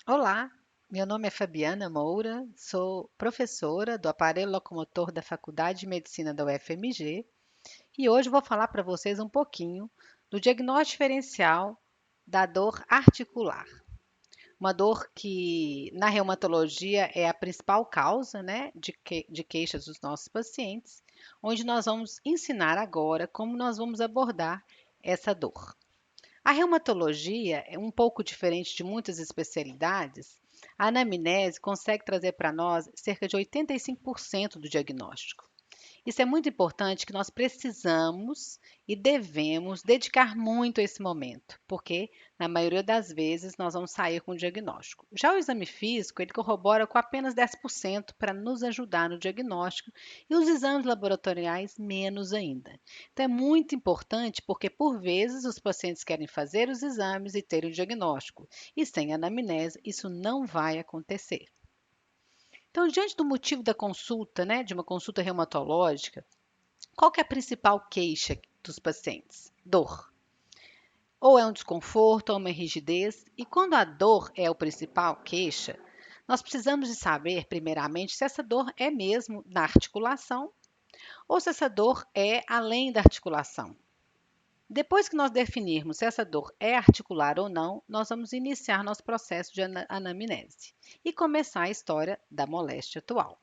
Olá, meu nome é Fabiana Moura, sou professora do aparelho locomotor da Faculdade de Medicina da UFMG e hoje vou falar para vocês um pouquinho do diagnóstico diferencial da dor articular. Uma dor que na reumatologia é a principal causa, né, de queixas dos nossos pacientes, onde nós vamos ensinar agora como nós vamos abordar essa dor. A reumatologia é um pouco diferente de muitas especialidades. A anamnese consegue trazer para nós cerca de 85% do diagnóstico. Isso é muito importante que nós precisamos e devemos dedicar muito a esse momento, porque na maioria das vezes nós vamos sair com o diagnóstico. Já o exame físico, ele corrobora com apenas 10% para nos ajudar no diagnóstico e os exames laboratoriais menos ainda. Então é muito importante porque por vezes os pacientes querem fazer os exames e ter o diagnóstico, e sem anamnese isso não vai acontecer. Então, diante do motivo da consulta, né, de uma consulta reumatológica, qual que é a principal queixa dos pacientes? Dor. Ou é um desconforto, ou uma rigidez. E quando a dor é o principal queixa, nós precisamos de saber, primeiramente, se essa dor é mesmo na articulação ou se essa dor é além da articulação. Depois que nós definirmos se essa dor é articular ou não, nós vamos iniciar nosso processo de anamnese e começar a história da moléstia atual.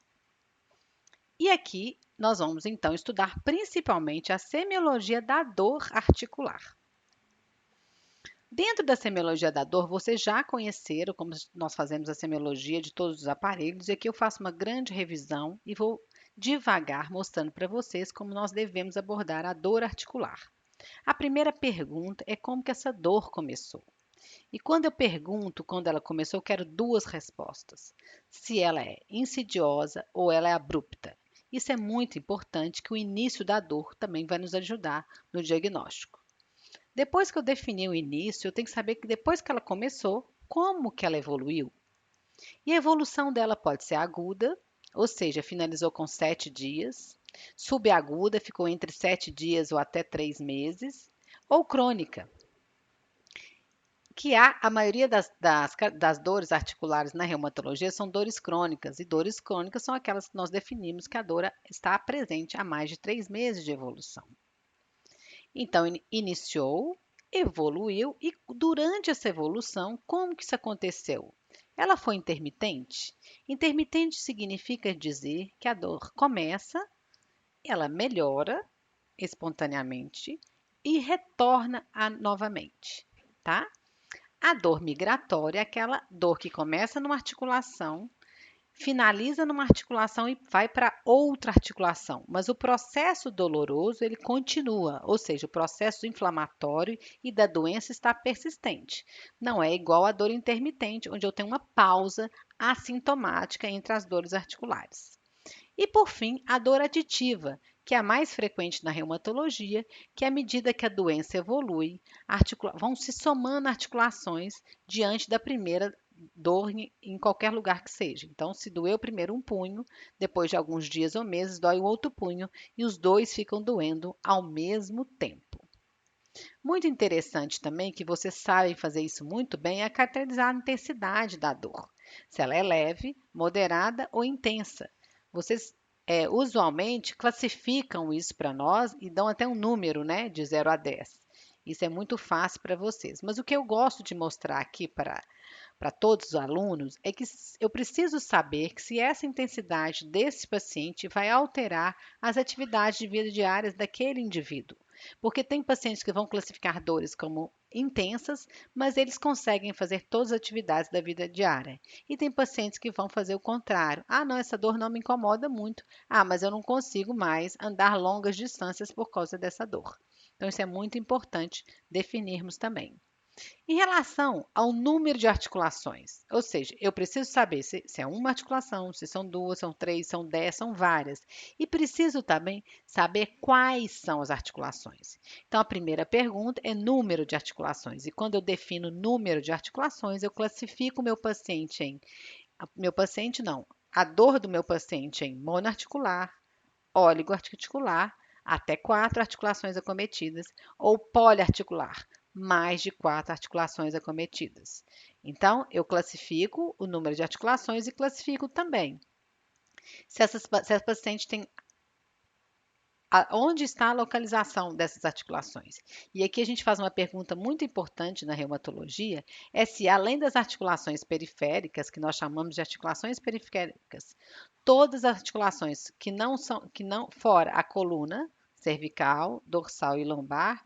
E aqui nós vamos então estudar principalmente a semiologia da dor articular. Dentro da semiologia da dor, vocês já conheceram como nós fazemos a semiologia de todos os aparelhos, e aqui eu faço uma grande revisão e vou devagar mostrando para vocês como nós devemos abordar a dor articular. A primeira pergunta é como que essa dor começou. E quando eu pergunto quando ela começou, eu quero duas respostas. Se ela é insidiosa ou ela é abrupta. Isso é muito importante que o início da dor também vai nos ajudar no diagnóstico. Depois que eu defini o início, eu tenho que saber que depois que ela começou, como que ela evoluiu. E a evolução dela pode ser aguda, ou seja, finalizou com 7 dias, subaguda, ficou entre 7 dias ou até 3 meses, ou crônica, que a maioria das dores articulares na reumatologia são dores crônicas, e dores crônicas são aquelas que nós definimos que a dor está presente há mais de 3 meses de evolução. Então, iniciou, evoluiu, e durante essa evolução, como que isso aconteceu? Ela foi intermitente? Intermitente significa dizer que a dor começa, ela melhora espontaneamente e retorna novamente, tá? A dor migratória é aquela dor que começa numa articulação, finaliza numa articulação e vai para outra articulação, mas o processo doloroso ele continua, ou seja, o processo inflamatório e da doença está persistente. Não é igual à dor intermitente, onde eu tenho uma pausa assintomática entre as dores articulares. E por fim, a dor aditiva, que é a mais frequente na reumatologia, que à medida que a doença evolui, vão se somando articulações diante da primeira dor em qualquer lugar que seja. Então, se doeu primeiro um punho, depois de alguns dias ou meses, dói o outro punho e os dois ficam doendo ao mesmo tempo. Muito interessante também que vocês sabem fazer isso muito bem é caracterizar a intensidade da dor, se ela é leve, moderada ou intensa. Vocês usualmente classificam isso para nós e dão até um número, né, de 0 a 10. Isso é muito fácil para vocês. Mas o que eu gosto de mostrar aqui para todos os alunos é que eu preciso saber que se essa intensidade desse paciente vai alterar as atividades de vida diárias daquele indivíduo. Porque tem pacientes que vão classificar dores como intensas, mas eles conseguem fazer todas as atividades da vida diária. E tem pacientes que vão fazer o contrário. Ah, não, essa dor não me incomoda muito. Ah, mas eu não consigo mais andar longas distâncias por causa dessa dor. Então, isso é muito importante definirmos também. Em relação ao número de articulações, ou seja, eu preciso saber se é uma articulação, se são duas, são três, são 10, são várias. E preciso também saber quais são as articulações. Então, a primeira pergunta é número de articulações. E quando eu defino número de articulações, eu classifico o meu paciente em. Meu paciente não. A dor do meu paciente em monoarticular, oligoarticular, até 4 articulações acometidas, ou poliarticular, mais de 4 articulações acometidas. Então, eu classifico o número de articulações e classifico também se essa paciente tem onde está a localização dessas articulações. E aqui a gente faz uma pergunta muito importante na reumatologia, é se além das articulações periféricas, que nós chamamos de articulações periféricas, todas as articulações que não fora a coluna cervical, dorsal e lombar,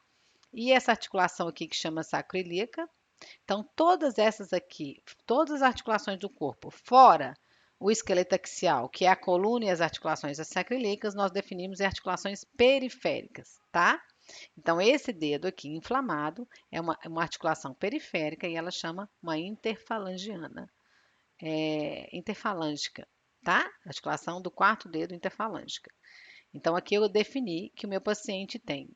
e essa articulação aqui que chama sacroiliaca, então, todas essas aqui, todas as articulações do corpo, fora o esqueleto axial, que é a coluna e as articulações sacroiliacas, nós definimos em articulações periféricas, tá? Então, esse dedo aqui inflamado é uma articulação periférica e ela chama uma interfalangiana, interfalângica, tá? Articulação do quarto dedo interfalângica. Então, aqui eu defini que o meu paciente tem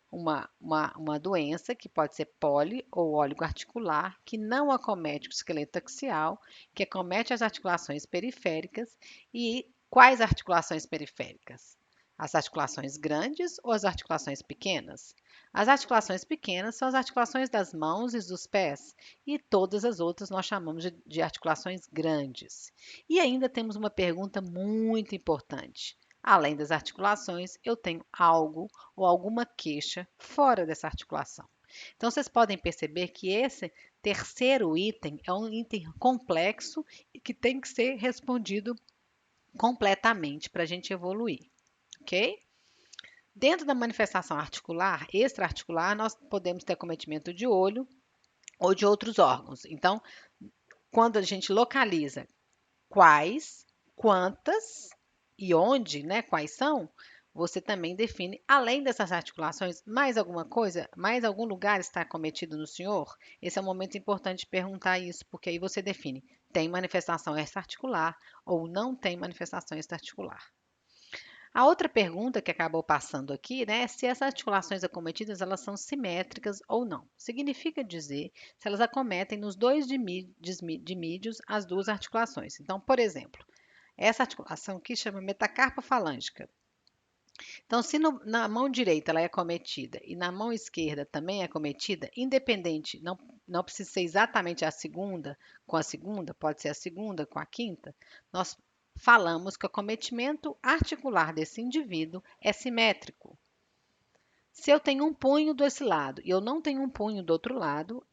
uma doença que pode ser poli ou oligoarticular, que não acomete o esqueleto axial, que acomete as articulações periféricas. E quais articulações periféricas? As articulações grandes ou as articulações pequenas? As articulações pequenas são as articulações das mãos e dos pés, e todas as outras nós chamamos de articulações grandes. E ainda temos uma pergunta muito importante. Além das articulações, eu tenho algo ou alguma queixa fora dessa articulação. Então, vocês podem perceber que esse terceiro item é um item complexo e que tem que ser respondido completamente para a gente evoluir, ok? Dentro da manifestação articular, extraarticular, nós podemos ter acometimento de olho ou de outros órgãos. Então, quando a gente localiza quais, quantas e onde, né, quais são, você também define, além dessas articulações, mais alguma coisa, mais algum lugar está acometido no senhor? Esse é um momento importante de perguntar isso, porque aí você define, tem manifestação extraarticular ou não tem manifestação extraarticular. A outra pergunta que acabou passando aqui, né, é se essas articulações acometidas elas são simétricas ou não. Significa dizer se elas acometem nos dois dimídios as duas articulações. Então, por exemplo, essa articulação aqui chama metacarpa falângica. Então, se na mão direita ela é acometida e na mão esquerda também é acometida, independente, não precisa ser exatamente a segunda com a segunda, pode ser a segunda com a quinta, nós falamos que o acometimento articular desse indivíduo é simétrico. Se eu tenho um punho desse lado e eu não tenho um punho do outro lado,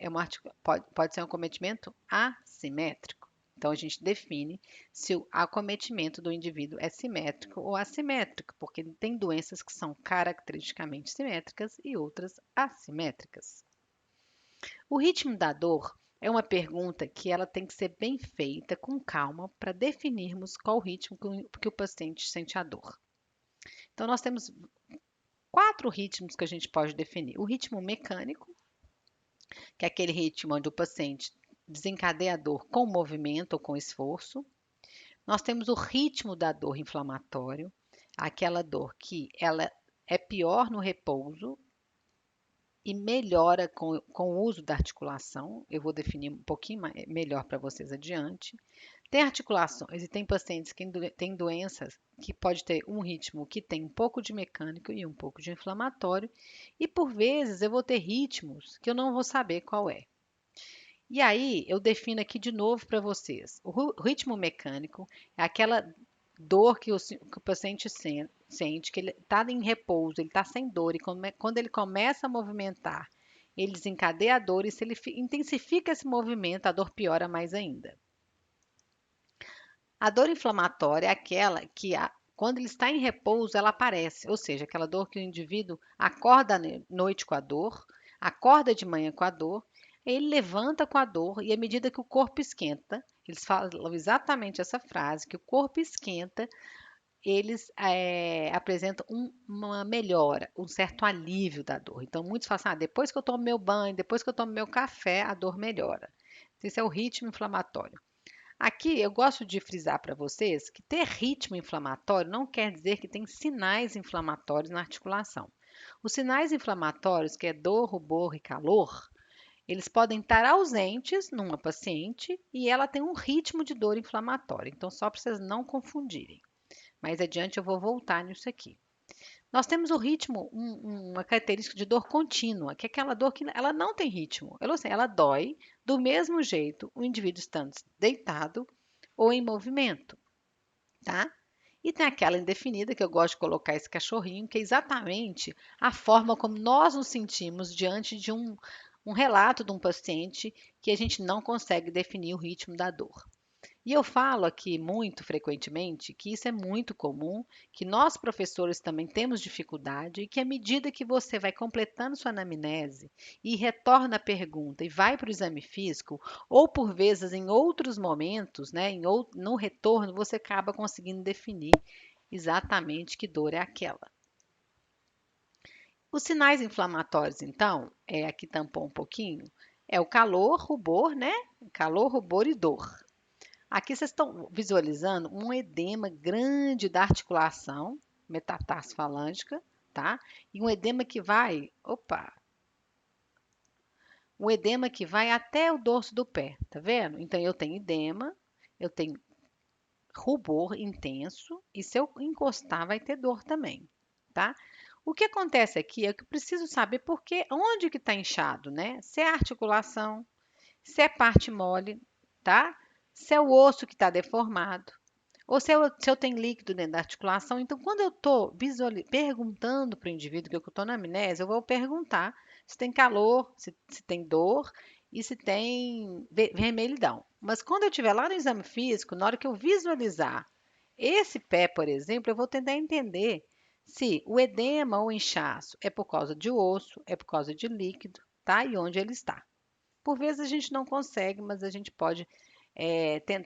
pode ser um acometimento assimétrico. Então, a gente define se o acometimento do indivíduo é simétrico ou assimétrico, porque tem doenças que são caracteristicamente simétricas e outras assimétricas. O ritmo da dor é uma pergunta que ela tem que ser bem feita com calma para definirmos qual o ritmo que o paciente sente a dor. Então, nós temos 4 ritmos que a gente pode definir. O ritmo mecânico, que é aquele ritmo onde o paciente desencadeia a dor com movimento ou com esforço. Nós temos o ritmo da dor inflamatório, aquela dor que ela é pior no repouso e melhora com o uso da articulação. Eu vou definir um pouquinho melhor para vocês adiante. Tem articulações e tem pacientes que têm doenças que pode ter um ritmo que tem um pouco de mecânico e um pouco de inflamatório, e por vezes eu vou ter ritmos que eu não vou saber qual é. E aí eu defino aqui de novo para vocês. O ritmo mecânico é aquela dor que o paciente sente, que ele está em repouso, ele está sem dor, e quando ele começa a movimentar, ele desencadeia a dor, e se ele intensifica esse movimento, a dor piora mais ainda. A dor inflamatória é aquela que, quando ele está em repouso, ela aparece, ou seja, aquela dor que o indivíduo acorda à noite com a dor, acorda de manhã com a dor, ele levanta com a dor e à medida que o corpo esquenta, eles falam exatamente essa frase, que o corpo esquenta, eles apresentam uma melhora, um certo alívio da dor. Então, muitos falam assim, depois que eu tomo meu banho, depois que eu tomo meu café, a dor melhora. Esse é o ritmo inflamatório. Aqui eu gosto de frisar para vocês que ter ritmo inflamatório não quer dizer que tem sinais inflamatórios na articulação. Os sinais inflamatórios, que é dor, rubor e calor, eles podem estar ausentes numa paciente e ela tem um ritmo de dor inflamatória. Então, só para vocês não confundirem. Mais adiante eu vou voltar nisso aqui. Nós temos o ritmo, uma característica de dor contínua, que é aquela dor que ela não tem ritmo. Ela dói do mesmo jeito o indivíduo estando deitado ou em movimento, tá? E tem aquela indefinida que eu gosto de colocar esse cachorrinho, que é exatamente a forma como nós nos sentimos diante de um relato de um paciente que a gente não consegue definir o ritmo da dor. E eu falo aqui muito frequentemente que isso é muito comum, que nós professores também temos dificuldade e que à medida que você vai completando sua anamnese e retorna a pergunta e vai para o exame físico, ou por vezes em outros momentos, né, no retorno, você acaba conseguindo definir exatamente que dor é aquela. Os sinais inflamatórios, então, aqui tampou um pouquinho, é o calor, rubor, né? Calor, rubor e dor. Aqui vocês estão visualizando um edema grande da articulação metatarso-falângica, tá? E um edema que vai, um edema que vai até o dorso do pé, tá vendo? Então eu tenho edema, eu tenho rubor intenso e se eu encostar vai ter dor também, tá? O que acontece aqui é que eu preciso saber onde que está inchado, né? Se é articulação, se é parte mole, tá? Se é o osso que está deformado. Ou se eu tenho líquido dentro da articulação, então quando eu estou perguntando para o indivíduo que eu estou na amnésia, eu vou perguntar se tem calor, se tem dor e se tem vermelhidão. Mas quando eu estiver lá no exame físico, na hora que eu visualizar esse pé, por exemplo, eu vou tentar entender se o edema ou inchaço é por causa de osso, é por causa de líquido, tá? E onde ele está. Por vezes a gente não consegue, mas a gente pode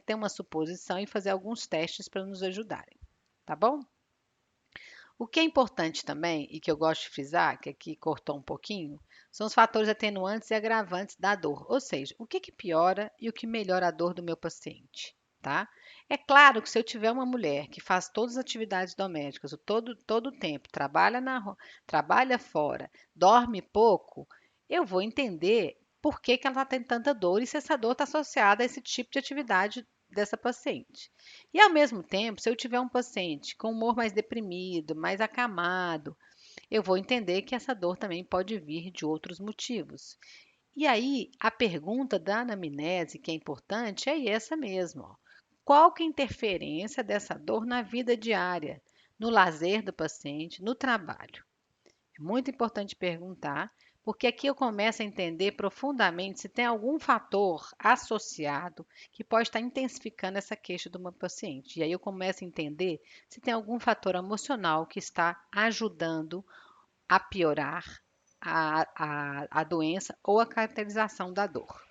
ter uma suposição e fazer alguns testes para nos ajudarem, tá bom? O que é importante também, e que eu gosto de frisar, que aqui cortou um pouquinho, são os fatores atenuantes e agravantes da dor, ou seja, o que piora e o que melhora a dor do meu paciente, tá? É claro que se eu tiver uma mulher que faz todas as atividades domésticas, todo o tempo, trabalha fora, dorme pouco, eu vou entender por que ela está tendo tanta dor e se essa dor está associada a esse tipo de atividade dessa paciente. E ao mesmo tempo, se eu tiver um paciente com humor mais deprimido, mais acamado, eu vou entender que essa dor também pode vir de outros motivos. E aí, a pergunta da anamnese, que é importante, é essa mesmo. Ó. Qual que é a interferência dessa dor na vida diária, no lazer do paciente, no trabalho? É muito importante perguntar, porque aqui eu começo a entender profundamente se tem algum fator associado que pode estar intensificando essa queixa de uma paciente. E aí eu começo a entender se tem algum fator emocional que está ajudando a piorar a doença ou a caracterização da dor.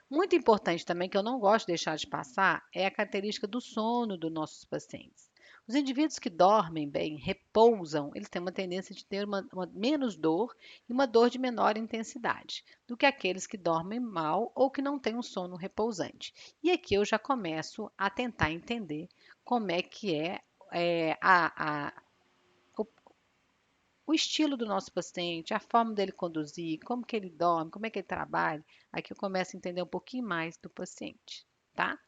Muito importante também, que eu não gosto de deixar de passar, é a característica do sono dos nossos pacientes. Os indivíduos que dormem bem, repousam, eles têm uma tendência de ter uma menos dor e uma dor de menor intensidade do que aqueles que dormem mal ou que não têm um sono repousante. E aqui eu já começo a tentar entender como é que o estilo do nosso paciente, a forma dele conduzir, como que ele dorme, como é que ele trabalha. Aqui eu começo a entender um pouquinho mais do paciente, tá?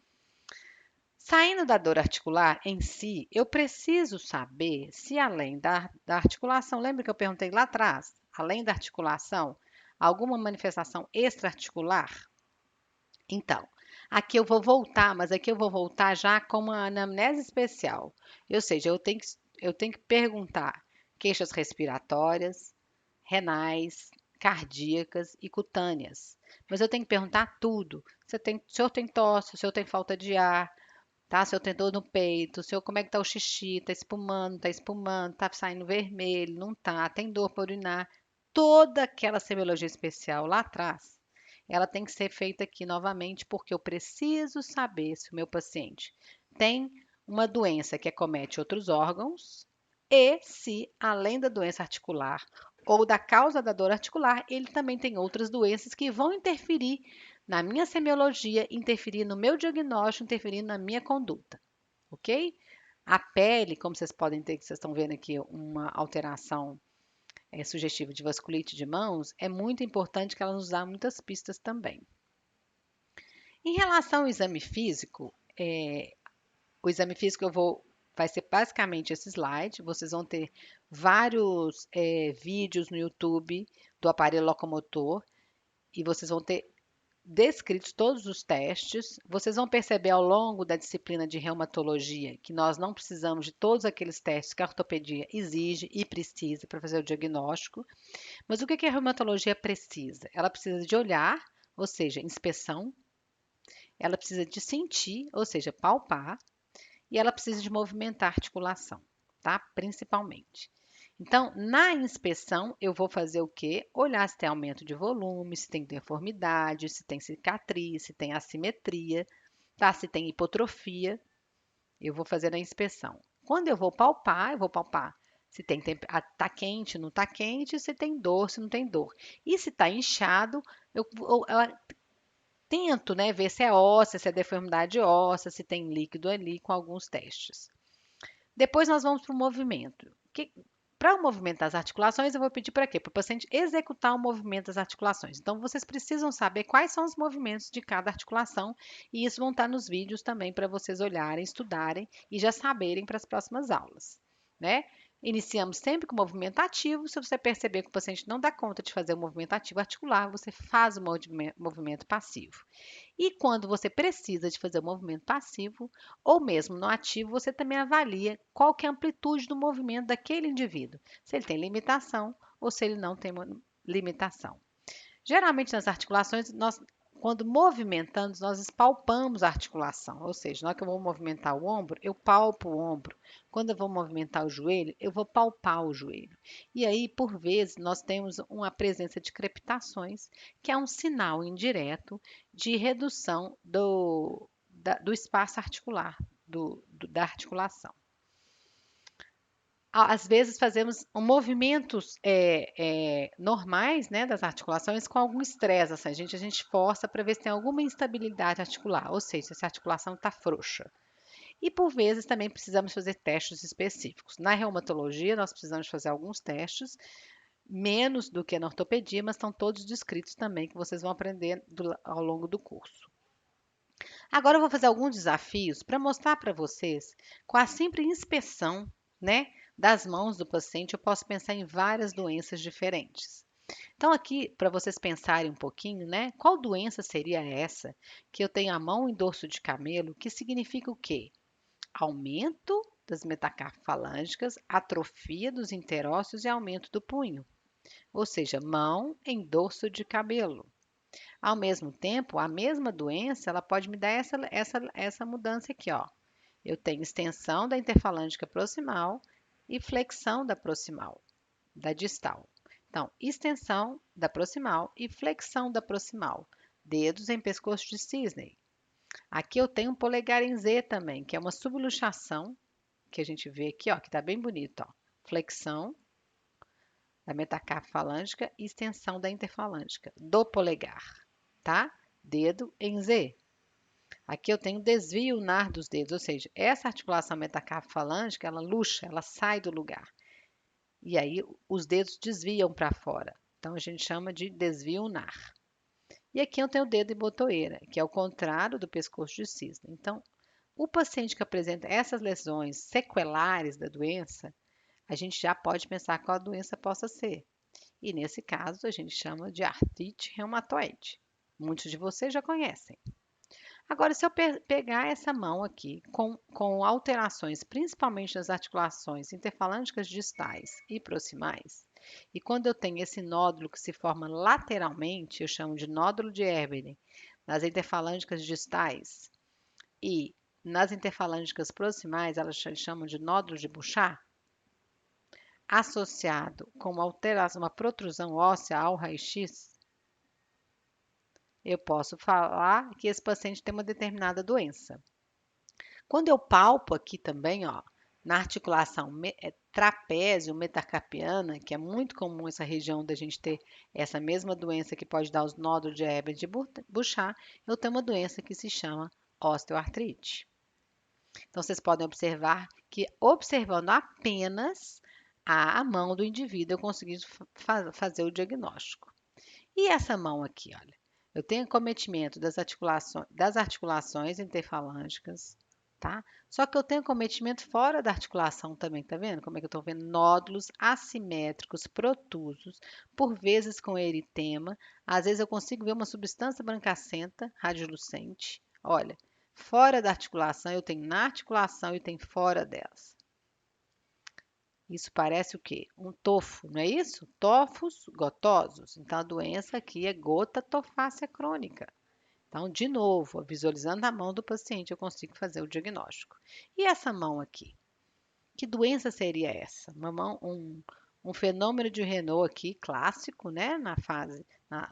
Saindo da dor articular em si, eu preciso saber se além da articulação, lembra que eu perguntei lá atrás, além da articulação, alguma manifestação extraarticular? Então, aqui eu vou voltar, mas aqui eu vou voltar já com uma anamnese especial. Ou seja, eu tenho que perguntar queixas respiratórias, renais, cardíacas e cutâneas. Mas eu tenho que perguntar tudo. Se eu tenho tosse, se eu tenho falta de ar, tá? Se eu tenho dor no peito, como é que tá o xixi, tá espumando, tá saindo vermelho, não tá, tem dor para urinar. Toda aquela semiologia especial lá atrás, ela tem que ser feita aqui novamente, porque eu preciso saber se o meu paciente tem uma doença que acomete outros órgãos e se, além da doença articular ou da causa da dor articular, ele também tem outras doenças que vão interferir na minha semiologia, interferir no meu diagnóstico, interferir na minha conduta, ok? A pele, como vocês podem ter, que vocês estão vendo aqui, uma alteração sugestiva de vasculite de mãos, é muito importante que ela nos dá muitas pistas também. Em relação ao exame físico, o exame físico eu vou vai ser basicamente esse slide. Vocês vão ter vários vídeos no YouTube do aparelho locomotor e vocês vão ter descritos todos os testes. Vocês vão perceber ao longo da disciplina de reumatologia que nós não precisamos de todos aqueles testes que a ortopedia exige e precisa para fazer o diagnóstico. Mas o que que a reumatologia precisa? Ela precisa de olhar, ou seja, inspeção, ela precisa de sentir, ou seja, palpar, e ela precisa de movimentar a articulação, tá? Principalmente. Então, na inspeção, eu vou fazer o quê? Olhar se tem aumento de volume, se tem deformidade, se tem cicatriz, se tem assimetria, tá? Se tem hipotrofia, eu vou fazer na inspeção. Quando eu vou palpar se tem tá quente, não tá quente, se tem dor, se não tem dor. E se tá inchado, eu tento, né, ver se é óssea, se é deformidade óssea, se tem líquido ali com alguns testes. Depois nós vamos para o movimento. Para o movimento das articulações, eu vou pedir para quê? Para o paciente executar o movimento das articulações. Então, vocês precisam saber quais são os movimentos de cada articulação, e isso vão estar nos vídeos também para vocês olharem, estudarem e já saberem para as próximas aulas, né? Iniciamos sempre com o movimento ativo. Se você perceber que o paciente não dá conta de fazer o movimento ativo articular, você faz o movimento passivo. E quando você precisa de fazer o movimento passivo ou mesmo no ativo, você também avalia qual que é a amplitude do movimento daquele indivíduo, se ele tem limitação ou se ele não tem limitação. Geralmente nas articulações, quando movimentamos, nós espalpamos a articulação, ou seja, na hora que eu vou movimentar o ombro, eu palpo o ombro. Quando eu vou movimentar o joelho, eu vou palpar o joelho. E aí, por vezes, nós temos uma presença de crepitações, que é um sinal indireto de redução do espaço articular, da articulação. Às vezes fazemos movimentos normais, né, das articulações com algum estresse. Assim, a gente força para ver se tem alguma instabilidade articular, ou seja, se a articulação está frouxa. E por vezes também precisamos fazer testes específicos. Na reumatologia, nós precisamos fazer alguns testes, menos do que na ortopedia, mas estão todos descritos também, que vocês vão aprender ao longo do curso. Agora eu vou fazer alguns desafios para mostrar para vocês, com a simples inspeção, né, das mãos do paciente, eu posso pensar em várias doenças diferentes. Então, aqui, para vocês pensarem um pouquinho, né, qual doença seria essa que eu tenho a mão em dorso de camelo, que significa o quê? Aumento das metacarpofalângicas, atrofia dos interósseos e aumento do punho. Ou seja, mão em dorso de camelo. Ao mesmo tempo, a mesma doença, ela pode me dar essa mudança aqui, ó. Eu tenho extensão da interfalângica proximal e flexão da proximal, da distal. Então, extensão da proximal e flexão da proximal. Dedos em pescoço de cisne. Aqui eu tenho um polegar em Z também, que é uma subluxação, que a gente vê aqui, ó, que tá bem bonito, ó. Flexão da metacarpofalângica e extensão da interfalângica do polegar, tá? Dedo em Z. Aqui eu tenho desvio ulnar dos dedos, ou seja, essa articulação metacarpofalângica, ela luxa, ela sai do lugar. E aí os dedos desviam para fora. Então a gente chama de desvio ulnar. E aqui eu tenho o dedo em botoeira, que é o contrário do pescoço de cisne. Então, o paciente que apresenta essas lesões sequelares da doença, a gente já pode pensar qual a doença possa ser. E nesse caso, a gente chama de artrite reumatoide. Muitos de vocês já conhecem. Agora, se eu pegar essa mão aqui com alterações, principalmente nas articulações interfalângicas distais e proximais, e quando eu tenho esse nódulo que se forma lateralmente, eu chamo de nódulo de Erberen, nas interfalângicas distais e nas interfalângicas proximais, elas chamam de nódulo de Bouchard, associado com uma alteração, uma protrusão óssea ao raio-x, eu posso falar que esse paciente tem uma determinada doença. Quando eu palpo aqui também, ó, na articulação trapézio metacarpiana, que é muito comum essa região da gente ter essa mesma doença que pode dar os nódulos de Erberen de Bouchard, eu tenho uma doença que se chama osteoartrite. Então, vocês podem observar que, observando apenas a mão do indivíduo, eu consegui fazer o diagnóstico. E essa mão aqui, olha, eu tenho acometimento das articulações interfalângicas, tá? Só que eu tenho cometimento fora da articulação também, tá vendo? Como é que eu estou vendo? Nódulos assimétricos, protusos, por vezes com eritema. Às vezes eu consigo ver uma substância brancacenta, radiolucente. Olha, fora da articulação, eu tenho na articulação e tem fora delas. Isso parece o quê? Um tofo, não é isso? Tofos gotosos. Então, a doença aqui é gota tofácea crônica. Então, de novo, visualizando a mão do paciente, eu consigo fazer o diagnóstico. E essa mão aqui? Que doença seria essa? Um fenômeno de Renault aqui, clássico, né?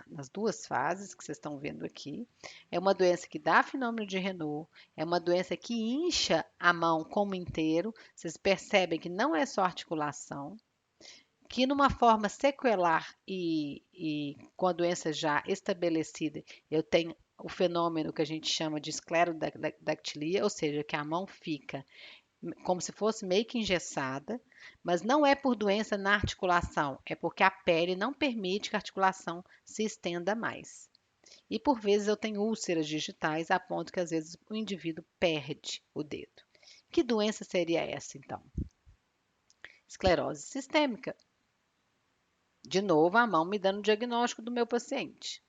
Nas duas fases que vocês estão vendo aqui. É uma doença que dá fenômeno de Renault, é uma doença que incha a mão como inteiro. Vocês percebem que não é só articulação, que numa forma sequelar e com a doença já estabelecida, eu tenho o fenômeno que a gente chama de esclerodactilia, ou seja, que a mão fica como se fosse meio que engessada, mas não é por doença na articulação, é porque a pele não permite que a articulação se estenda mais. E por vezes eu tenho úlceras digitais a ponto que às vezes o indivíduo perde o dedo. Que doença seria essa então? Esclerose sistêmica. De novo, a mão me dando o diagnóstico do meu paciente.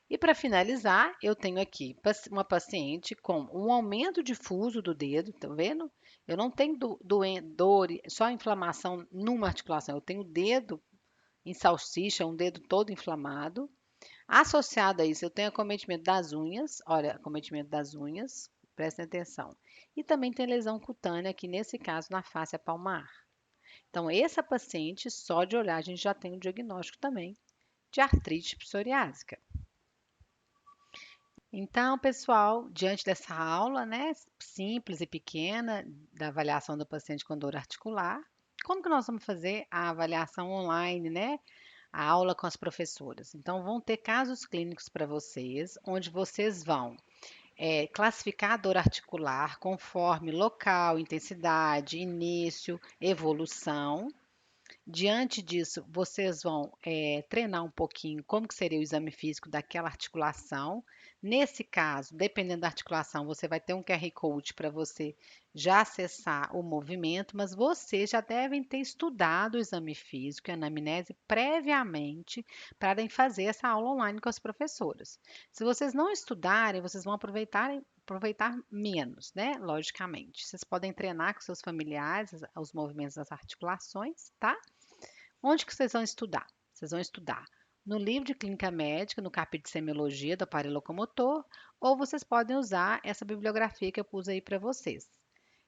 E para finalizar, eu tenho aqui uma paciente com um aumento difuso do dedo, tá vendo? Eu não tenho dor, só inflamação numa articulação, eu tenho o dedo em salsicha, um dedo todo inflamado. Associado a isso, eu tenho acometimento das unhas, olha, acometimento das unhas, prestem atenção. E também tem lesão cutânea, aqui nesse caso na face palmar. Então, essa paciente, só de olhar, a gente já tem o diagnóstico também de artrite psoriásica. Então, pessoal, diante dessa aula, né, simples e pequena da avaliação do paciente com dor articular, como que nós vamos fazer a avaliação online, né? A aula com as professoras. Então, vão ter casos clínicos para vocês, onde vocês vão classificar a dor articular conforme local, intensidade, início, evolução. Diante disso, vocês vão treinar um pouquinho como que seria o exame físico daquela articulação. Nesse caso, dependendo da articulação, você vai ter um QR Code para você já acessar o movimento, mas vocês já devem ter estudado o exame físico e a anamnese previamente para fazer essa aula online com as professoras. Se vocês não estudarem, vocês vão aproveitar menos, né? Logicamente. Vocês podem treinar com seus familiares os movimentos das articulações, tá? Onde que vocês vão estudar? Vocês vão estudar no livro de clínica médica, no capítulo de semiologia do aparelho locomotor, ou vocês podem usar essa bibliografia que eu pus aí para vocês.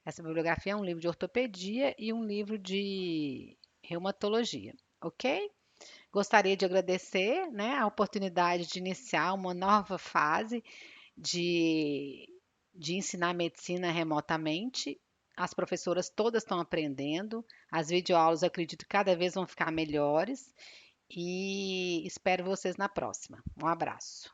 Essa bibliografia é um livro de ortopedia e um livro de reumatologia, ok? Gostaria de agradecer, né, a oportunidade de iniciar uma nova fase de, de ensinar medicina remotamente. As professoras todas estão aprendendo, as videoaulas, eu acredito, cada vez vão ficar melhores e espero vocês na próxima. Um abraço.